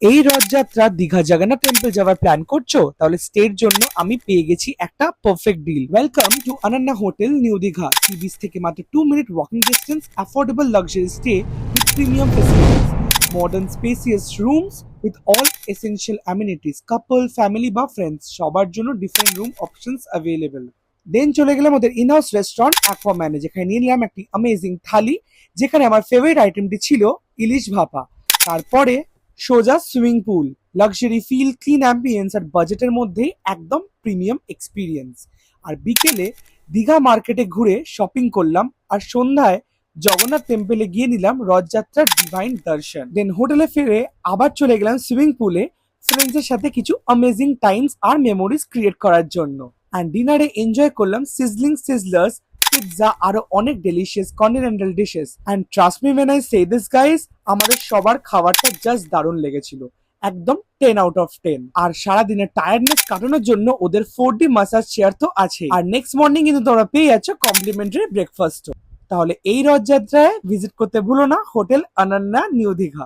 এই রথযাত্রা দীঘা জগন্নাথ টেম্পল যাওয়ার প্ল্যান করছো? তাহলে স্টের জন্য আমি পেয়ে গেছি একটা perfect deal. Welcome to Ananya hotel new Digha. Sea beach থেকে মাত্র 2 minute walking distance, affordable luxury stay with premium facilities, modern spacious rooms with all essential amenities. Couple, family বা ফ্রেন্ডস সবার জন্য different room options available. Then চলে গেলাম ওদের in-house restaurant অ্যাকোয়াম্যানে, যেখানে নিয়ে নিলাম একটি অ্যামেজিং থালি, যেখানে আমার ফেভারিট আইটেমটি ছিল ইলিশ ভাপা। তারপরে সোজা swimming pool, luxury feel, clean ambience আর বাজেটের মধ্যেই একদম প্রিমিয়াম এক্সপিরিয়েন্স। আর বিকেলে দীঘা মার্কেটে ঘুরে শপিং করলাম, আর সন্ধ্যায় জগন্নাথ টেম্পলে গিয়ে নিলাম রথযাত্রার ডিভাইন দর্শন। দেন হোটেলে ফিরে আবার চলে গেলাম সুইমিং পুলে ফ্রেন্ডসের সাথে কিছু অ্যামেজিং টাইমস আর মেমোরিজ ক্রিয়েট করার জন্য। অ্যান্ড ডিনারে এনজয় করলাম সিজলিং সিজলার্স, পিৎজা, আরো অনেক delicious continental dishes. And trust me when I say this guys, আমাদের সবার খাবারটা জাস্ট দারুণ লেগেছিল, একদম 10 আউট অফ 10। আর সারাদিনের টায়ার্ডনেস কাটানোর জন্য ওদের 4D মাসাজ চেয়ার তো আছে, আর নেক্সট মর্নিং কিন্তু তোমরা পেয়ে যাচ্ছ কমপ্লিমেন্টারি ব্রেকফাস্ট। তাহলে এই রথযাত্রায় ভিজিট করতে ভুলো না হোটেল অনন্যা নিউ দীঘা।